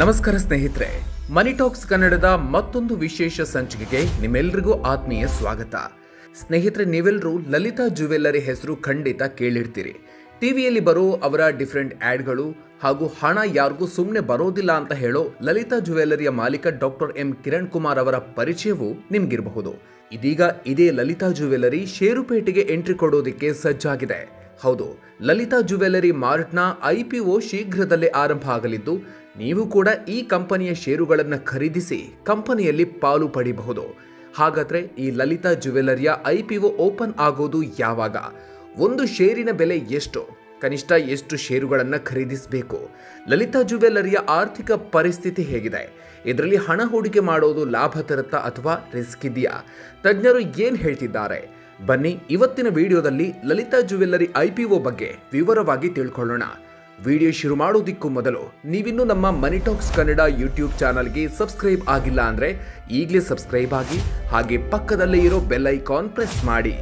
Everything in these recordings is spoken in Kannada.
ನಮಸ್ಕಾರ ಸ್ನೇಹಿತರೆ, ಮನಿ ಟಾಕ್ಸ್ ಕನ್ನಡದ ಮತ್ತೊಂದು ವಿಶೇಷ ಸಂಚಿಕೆಗೆ ನಿಮ್ಮೆಲ್ಲರಿಗೂ ಆತ್ಮೀಯ ಸ್ವಾಗತ. ಸ್ನೇಹಿತರೆ, ನೀವೆಲ್ಲರೂ ಲಲಿತಾ ಜ್ಯುವೆಲ್ಲರಿ ಹೆಸರು ಖಂಡಿತ ಕೇಳಿರ್ತೀರಿ. ಟಿವಿಯಲ್ಲಿ ಬರೋ ಅವರ ಡಿಫ್ರೆಂಟ್ ಆಡ್ಗಳು ಹಾಗೂ ಹಣ ಯಾರಿಗೂ ಸುಮ್ಮನೆ ಬರೋದಿಲ್ಲ ಅಂತ ಹೇಳೋ ಲಲಿತಾ ಜ್ಯುವೆಲ್ಲರಿಯ ಮಾಲೀಕ ಡಾಕ್ಟರ್ ಎಂ ಕಿರಣ್ ಕುಮಾರ್ ಅವರ ಪರಿಚಯವೂ ನಿಮ್ಗಿರಬಹುದು. ಇದೀಗ ಇದೇ ಲಲಿತಾ ಜ್ಯುವೆಲ್ಲರಿ ಷೇರುಪೇಟೆಗೆ ಎಂಟ್ರಿ ಕೊಡೋದಕ್ಕೆ ಸಜ್ಜಾಗಿದೆ. ಹೌದು, ಲಲಿತಾ ಜ್ಯುವೆಲ್ಲರಿ ಮಾರ್ಟ್ನ IPO ಶೀಘ್ರದಲ್ಲೇ ಆರಂಭ ಆಗಲಿದ್ದು, ನೀವು ಕೂಡ ಈ ಕಂಪನಿಯ ಷೇರುಗಳನ್ನು ಖರೀದಿಸಿ ಕಂಪನಿಯಲ್ಲಿ ಪಾಲು ಪಡೆಯಬಹುದು. ಹಾಗಾದ್ರೆ ಈ ಲಲಿತಾ ಜ್ಯುವೆಲ್ಲರಿಯ IPO ಓಪನ್ ಆಗೋದು ಯಾವಾಗ? ಒಂದು ಷೇರಿನ ಬೆಲೆ ಎಷ್ಟು? ಕನಿಷ್ಠ ಎಷ್ಟು ಷೇರುಗಳನ್ನು ಖರೀದಿಸಬೇಕು? ಲಲಿತಾ ಜ್ಯುವೆಲ್ಲರಿಯ ಆರ್ಥಿಕ ಪರಿಸ್ಥಿತಿ ಹೇಗಿದೆ? ಇದರಲ್ಲಿ ಹಣ ಹೂಡಿಕೆ ಮಾಡೋದು ಲಾಭ ತರುತ್ತಾ ಅಥವಾ ರಿಸ್ಕ್ ಇದೆಯಾ? ತಜ್ಞರು ಏನು ಹೇಳ್ತಿದ್ದಾರೆ? ಬನ್ನಿ ಇವತ್ತಿನ ವಿಡಿಯೋದಲ್ಲಿ ಲಲಿತಾ ಜ್ಯುವೆಲ್ಲರಿ IPO ಬಗ್ಗೆ ವಿವರವಾಗಿ ತಿಳ್ಕೊಳ್ಳೋಣ. ವಿಡಿಯೋ ಶುರು ಮಾಡೋದಕ್ಕೂ ಮೊದಲು ನೀವಿನ್ನೂ ನಮ್ಮ ಮನಿ ಟಾಕ್ಸ್ ಕನ್ನಡ ಯೂಟ್ಯೂಬ್ ಚಾನಲ್ಗೆ ಸಬ್ಸ್ಕ್ರೈಬ್ ಆಗಿಲ್ಲ ಅಂದರೆ ಈಗಲೇ ಸಬ್ಸ್ಕ್ರೈಬ್ ಆಗಿ, ಹಾಗೆ ಪಕ್ಕದಲ್ಲೇ ಇರೋ ಬೆಲ್ ಐಕಾನ್ ಪ್ರೆಸ್ ಮಾಡಿ.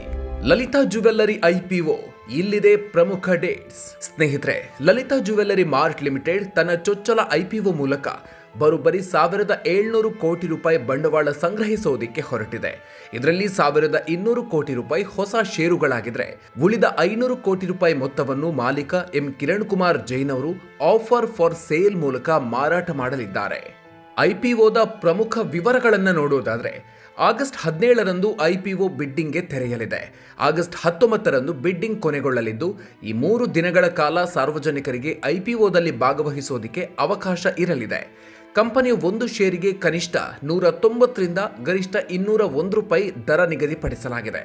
ಲಲಿತಾ ಜ್ಯುವೆಲ್ಲರಿ IPO, ಇಲ್ಲಿದೆ ಪ್ರಮುಖ ಡೇಟ್ಸ್. ಸ್ನೇಹಿತರೆ, ಲಲಿತಾ ಜ್ಯುವೆಲ್ಲರಿ ಮಾರ್ಟ್ ಲಿಮಿಟೆಡ್ ತನ್ನ ಚೊಚ್ಚಲ IPO ಮೂಲಕ ಬರೋಬ್ಬರಿ 1,700 ಕೋಟಿ ರೂಪಾಯಿ ಬಂಡವಾಳ ಸಂಗ್ರಹಿಸೋದಕ್ಕೆ ಹೊರಟಿದೆ. ಇದರಲ್ಲಿ 1,200 ಕೋಟಿ ರೂಪಾಯಿ ಹೊಸ ಷೇರುಗಳಾಗಿದ್ರೆ, ಉಳಿದ 500 ಕೋಟಿ ರೂಪಾಯಿ ಮೊತ್ತವನ್ನು ಮಾಲೀಕ ಎಂ ಕಿರಣ್ ಕುಮಾರ್ ಜೈನ್ ಅವರು ಆಫರ್ ಫಾರ್ ಸೇಲ್ ಮೂಲಕ ಮಾರಾಟ ಮಾಡಲಿದ್ದಾರೆ. IPOದ ಪ್ರಮುಖ ವಿವರಗಳನ್ನು ನೋಡೋದಾದ್ರೆ, ಆಗಸ್ಟ್ 17ರಂದು IPO ಬಿಡ್ಡಿಂಗ್ಗೆ ತೆರೆಯಲಿದೆ. ಆಗಸ್ಟ್ 19ರಂದು ಬಿಡ್ಡಿಂಗ್ ಕೊನೆಗೊಳ್ಳಲಿದ್ದು, ಈ 3 ದಿನಗಳ ಕಾಲ ಸಾರ್ವಜನಿಕರಿಗೆ IPOದಲ್ಲಿ ಭಾಗವಹಿಸೋದಕ್ಕೆ ಅವಕಾಶ ಇರಲಿದೆ. ಕಂಪನಿಯ ಒಂದು ಷೇರಿಗೆ ಕನಿಷ್ಠ 190ರಿಂದ ಗರಿಷ್ಠ 201 ರೂಪಾಯಿ ದರ ನಿಗದಿಪಡಿಸಲಾಗಿದೆ.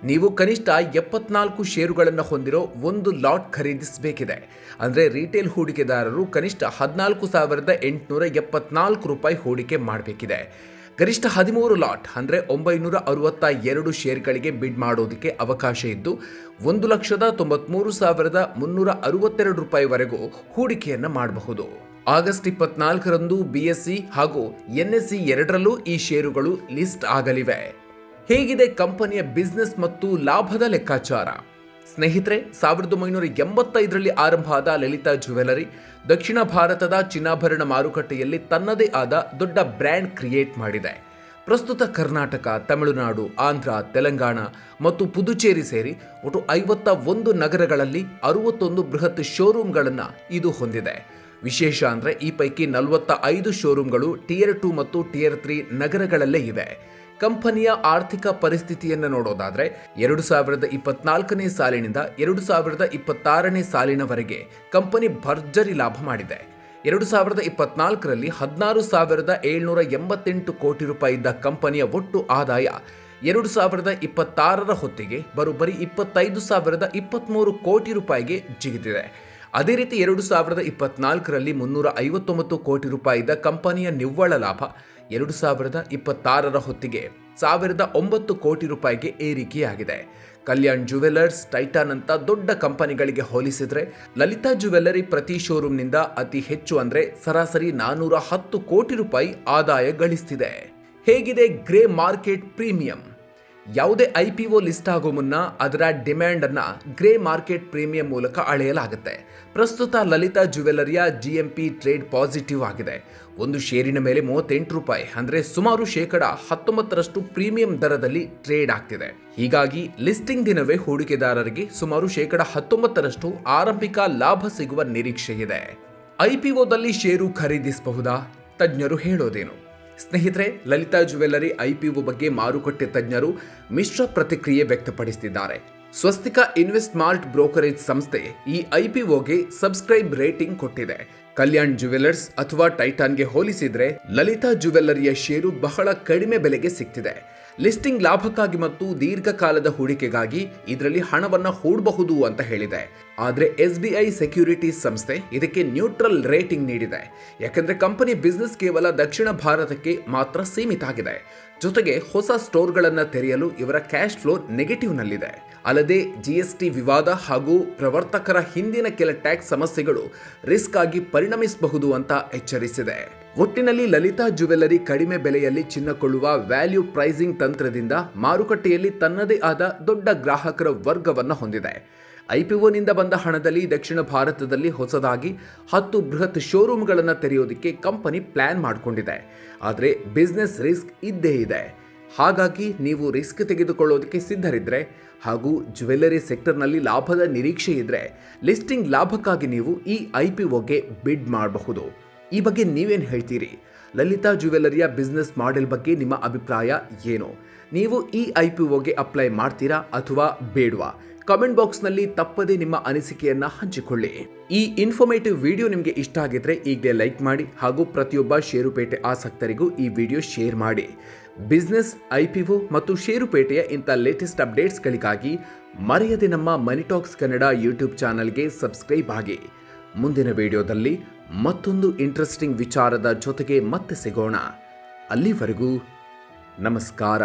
ನೀವು ಕನಿಷ್ಠ 74 ಷೇರುಗಳನ್ನು ಹೊಂದಿರೋ ಒಂದು ಲಾಟ್ ಖರೀದಿಸಬೇಕಿದೆ. ಅಂದರೆ ರೀಟೇಲ್ ಹೂಡಿಕೆದಾರರು ಕನಿಷ್ಠ 14,874 ರೂಪಾಯಿ ಹೂಡಿಕೆ ಮಾಡಬೇಕಿದೆ. ಗರಿಷ್ಠ 13 ಲಾಟ್ ಅಂದರೆ 962 ಷೇರ್ಗಳಿಗೆ ಬಿಡ್ ಮಾಡೋದಕ್ಕೆ ಅವಕಾಶ ಇದ್ದು, 1,93,362 ರೂಪಾಯಿವರೆಗೂ ಹೂಡಿಕೆಯನ್ನು ಮಾಡಬಹುದು. ಆಗಸ್ಟ್ 24ರಂದು BSE ಹಾಗೂ NSE ಎರಡರಲ್ಲೂ ಈ ಷೇರುಗಳು ಲಿಸ್ಟ್ ಆಗಲಿವೆ. ಹೇಗಿದೆ ಕಂಪನಿಯ ಬಿಸ್ನೆಸ್ ಮತ್ತು ಲಾಭದ ಲೆಕ್ಕಾಚಾರ? ಸ್ನೇಹಿತರೆ, 1985ರಲ್ಲಿ ಆರಂಭ ಆದ ಲಲಿತಾ ಜ್ಯುವೆಲ್ಲರಿ ದಕ್ಷಿಣ ಭಾರತದ ಚಿನ್ನಾಭರಣ ಮಾರುಕಟ್ಟೆಯಲ್ಲಿ ತನ್ನದೇ ಆದ ದೊಡ್ಡ ಬ್ರ್ಯಾಂಡ್ ಕ್ರಿಯೇಟ್ ಮಾಡಿದೆ. ಪ್ರಸ್ತುತ ಕರ್ನಾಟಕ, ತಮಿಳುನಾಡು, ಆಂಧ್ರ, ತೆಲಂಗಾಣ ಮತ್ತು ಪುದುಚೇರಿ ಸೇರಿ ಒಟ್ಟು 51 ನಗರಗಳಲ್ಲಿ 61 ಬೃಹತ್ ಶೋರೂಮ್ಗಳನ್ನು ಇದು ಹೊಂದಿದೆ. ವಿಶೇಷ ಅಂದರೆ ಈ ಪೈಕಿ 45 ಶೋರೂಮ್ಗಳು Tier 2 ಮತ್ತು Tier 3 ನಗರಗಳಲ್ಲೇ ಇವೆ. ಕಂಪನಿಯ ಆರ್ಥಿಕ ಪರಿಸ್ಥಿತಿಯನ್ನು ನೋಡೋದಾದ್ರೆ, 2024ನೇ ಸಾಲಿನಿಂದ 2026ನೇ ಸಾಲಿನವರೆಗೆ ಕಂಪನಿ ಭರ್ಜರಿ ಲಾಭ ಮಾಡಿದೆ. 2024ರಲ್ಲಿ 16,788 ಕೋಟಿ ರೂಪಾಯಿ ಇದ್ದ ಕಂಪನಿಯ ಒಟ್ಟು ಆದಾಯ 2026ರ ಹೊತ್ತಿಗೆ ಬರೋಬ್ಬರಿ 25,023 ಕೋಟಿ ರೂಪಾಯಿಗೆ ಜಿಗಿದಿದೆ. ಅದೇ ರೀತಿ 2024ರಲ್ಲಿ 359 ಕೋಟಿ ರೂಪಾಯಿ ಇದ್ದ ಕಂಪನಿಯ ನಿವ್ವಳ ಲಾಭ 2026ರ ಹೊತ್ತಿಗೆ 1,009 ಕೋಟಿ ರೂಪಾಯಿಗೆ ಏರಿಕೆಯಾಗಿದೆ. ಕಲ್ಯಾಣ್ ಜ್ಯುವೆಲ್ಲರ್ಸ್, ಟೈಟಾನ್ ಅಂತ ದೊಡ್ಡ ಕಂಪನಿಗಳಿಗೆ ಹೋಲಿಸಿದ್ರೆ ಲಲಿತಾ ಜ್ಯುವೆಲ್ಲರಿ ಪ್ರತಿ ಶೋರೂಮ್ನಿಂದ ಅತಿ ಹೆಚ್ಚು ಅಂದರೆ ಸರಾಸರಿ 410 ಕೋಟಿ ರೂಪಾಯಿ ಆದಾಯ ಗಳಿಸ್ತಿದೆ. ಹೇಗಿದೆ ಗ್ರೇ ಮಾರ್ಕೆಟ್ ಪ್ರೀಮಿಯಂ? ಯಾವುದೇ IPO ಲಿಸ್ಟ್ ಆಗೋ ಮುನ್ನ ಅದರ ಡಿಮ್ಯಾಂಡ್ ಅನ್ನ ಗ್ರೇ ಮಾರ್ಕೆಟ್ ಪ್ರೀಮಿಯಂ ಮೂಲಕ ಅಳೆಯಲಾಗುತ್ತೆ. ಪ್ರಸ್ತುತ ಲಲಿತಾ ಜ್ಯುವೆಲ್ಲರಿಯ GMP ಟ್ರೇಡ್ ಪಾಸಿಟಿವ್ ಆಗಿದೆ. ಒಂದು ಷೇರಿನ ಮೇಲೆ 38 ರೂಪಾಯಿ ಅಂದರೆ ಸುಮಾರು 19% ಪ್ರೀಮಿಯಂ ದರದಲ್ಲಿ ಟ್ರೇಡ್ ಆಗ್ತಿದೆ. ಹೀಗಾಗಿ ಲಿಸ್ಟಿಂಗ್ ದಿನವೇ ಹೂಡಿಕೆದಾರರಿಗೆ ಸುಮಾರು 19% ಆರಂಭಿಕ ಲಾಭ ಸಿಗುವ ನಿರೀಕ್ಷೆ ಇದೆ. IPOದಲ್ಲಿ ಷೇರು ಖರೀದಿಸಬಹುದಾ? ತಜ್ಞರು ಹೇಳೋದೇನು? ಸ್ನೇಹಿತರೆ, ಲಲಿತಾ ಜ್ಯುವೆಲ್ಲರಿ IPO ಬಗ್ಗೆ ಮಾರುಕಟ್ಟೆ ತಜ್ಞರು ಮಿಶ್ರ ಪ್ರತಿಕ್ರಿಯೆ ವ್ಯಕ್ತಪಡಿಸುತ್ತಿದ್ದಾರೆ. ಸ್ವಸ್ತಿಕ ಇನ್ವೆಸ್ಟ್ಮಾರ್ಟ್ ಬ್ರೋಕರೇಜ್ ಸಂಸ್ಥೆ ಈ IPOಗೆ ಸಬ್ಸ್ಕ್ರೈಬ್ ರೇಟಿಂಗ್ ಕೊಟ್ಟಿದೆ. ಕಲ್ಯಾಣ್ ಜ್ಯುವೆಲ್ಲರ್ಸ್ ಅಥವಾ ಟೈಟಾನ್ಗೆ ಹೋಲಿಸಿದ್ರೆ ಲಲಿತಾ ಜ್ಯುವೆಲ್ಲರಿಯ ಷೇರು ಬಹಳ ಕಡಿಮೆ ಬೆಲೆಗೆ ಸಿಗ್ತಿದೆ. ಲಿಸ್ಟಿಂಗ್ ಲಾಭಕ್ಕಾಗಿ ಮತ್ತು ದೀರ್ಘಕಾಲದ ಹೂಡಿಕೆಗಾಗಿ ಇದರಲ್ಲಿ ಹಣವನ್ನು ಹೂಡಬಹುದು ಅಂತ ಹೇಳಿದೆ. ಆದರೆ SBI ಸೆಕ್ಯೂರಿಟೀಸ್ ಸಂಸ್ಥೆ ಇದಕ್ಕೆ ನ್ಯೂಟ್ರಲ್ ರೇಟಿಂಗ್ ನೀಡಿದೆ. ಯಾಕಂದ್ರೆ ಕಂಪನಿ ಬಿಸ್ನೆಸ್ ಕೇವಲ ದಕ್ಷಿಣ ಭಾರತಕ್ಕೆ ಮಾತ್ರ ಸೀಮಿತ ಆಗಿದೆ. ಜೊತೆಗೆ ಹೊಸ ಸ್ಟೋರ್ಗಳನ್ನು ತೆರೆಯಲು ಇವರ ಕ್ಯಾಶ್ ಫ್ಲೋ ನೆಗೆಟಿವ್ನಲ್ಲಿದೆ. ಅಲ್ಲದೆ GST ವಿವಾದ ಹಾಗೂ ಪ್ರವರ್ತಕರ ಹಿಂದಿನ ಕೆಲ ಟ್ಯಾಕ್ಸ್ ಸಮಸ್ಯೆಗಳು ರಿಸ್ಕ್ ಆಗಿ ಪರಿಣಮಿಸಬಹುದು ಅಂತ ಎಚ್ಚರಿಸಿದೆ. ಒಟ್ಟಿನಲ್ಲಿ ಲಲಿತಾ ಜ್ಯುವೆಲ್ಲರಿ ಕಡಿಮೆ ಬೆಲೆಯಲ್ಲಿ ಚಿನ್ನ ಕೊಳ್ಳುವ ವ್ಯಾಲ್ಯೂ ಪ್ರೈಸಿಂಗ್ ತಂತ್ರದಿಂದ ಮಾರುಕಟ್ಟೆಯಲ್ಲಿ ತನ್ನದೇ ಆದ ದೊಡ್ಡ ಗ್ರಾಹಕರ ವರ್ಗವನ್ನು ಹೊಂದಿದೆ. IPOನಿಂದ ಬಂದ ಹಣದಲ್ಲಿ ದಕ್ಷಿಣ ಭಾರತದಲ್ಲಿ ಹೊಸದಾಗಿ 10 ಬೃಹತ್ ಶೋರೂಮ್ಗಳನ್ನು ತೆರೆಯೋದಕ್ಕೆ ಕಂಪನಿ ಪ್ಲಾನ್ ಮಾಡಿಕೊಂಡಿದೆ. ಆದರೆ ಬಿಸ್ನೆಸ್ ರಿಸ್ಕ್ ಇದ್ದೇ ಇದೆ. ಹಾಗಾಗಿ ನೀವು ರಿಸ್ಕ್ ತೆಗೆದುಕೊಳ್ಳೋದಕ್ಕೆ ಸಿದ್ಧರಿದ್ರೆ ಹಾಗೂ ಜ್ಯುವೆಲ್ಲರಿ ಸೆಕ್ಟರ್ನಲ್ಲಿ ಲಾಭದ ನಿರೀಕ್ಷೆ ಇದ್ರೆ ಲಿಸ್ಟಿಂಗ್ ಲಾಭಕ್ಕಾಗಿ ನೀವು ಈ IPOಗೆ ಬಿಡ್ ಮಾಡಬಹುದು. ಈ ಬಗ್ಗೆ ನೀವೇನು ಹೇಳ್ತೀರಿ? ಲಲಿತಾ ಜ್ಯುವೆಲ್ಲರಿಯ ಬಿಸ್ನೆಸ್ ಮಾಡೆಲ್ ಬಗ್ಗೆ ನಿಮ್ಮ ಅಭಿಪ್ರಾಯ ಏನು? ನೀವು ಈ IPOಗೆ ಅಪ್ಲೈ ಮಾಡ್ತೀರಾ ಅಥವಾ ಬೇಡವಾ? ಕಾಮೆಂಟ್ ಬಾಕ್ಸ್ನಲ್ಲಿ ತಪ್ಪದೇ ನಿಮ್ಮ ಅನಿಸಿಕೆಯನ್ನು ಹಂಚಿಕೊಳ್ಳಿ. ಈ ಇನ್ಫಾರ್ಮೇಟಿವ್ ವಿಡಿಯೋ ನಿಮಗೆ ಇಷ್ಟ ಆಗಿದ್ರೆ ಈಗಲೇ ಲೈಕ್ ಮಾಡಿ ಹಾಗೂ ಪ್ರತಿಯೊಬ್ಬ ಷೇರುಪೇಟೆ ಆಸಕ್ತರಿಗೂ ಈ ವಿಡಿಯೋ ಶೇರ್ ಮಾಡಿ. ಬಿಸ್ನೆಸ್, IPO ಮತ್ತು ಷೇರುಪೇಟೆಯ ಇಂಥ ಲೇಟೆಸ್ಟ್ ಅಪ್ಡೇಟ್ಸ್ಗಳಿಗಾಗಿ ಮರೆಯದೆ ನಮ್ಮ ಮನಿ ಟಾಕ್ಸ್ ಕನ್ನಡ ಯೂಟ್ಯೂಬ್ ಚಾನಲ್ಗೆ ಸಬ್ಸ್ಕ್ರೈಬ್ ಆಗಿ. ಮುಂದಿನ ವಿಡಿಯೋದಲ್ಲಿ ಮತ್ತೊಂದು ಇಂಟ್ರೆಸ್ಟಿಂಗ್ ವಿಚಾರದ ಜೊತೆಗೆ ಮತ್ತೆ ಸಿಗೋಣ. ಅಲ್ಲಿವರೆಗೂ ನಮಸ್ಕಾರ.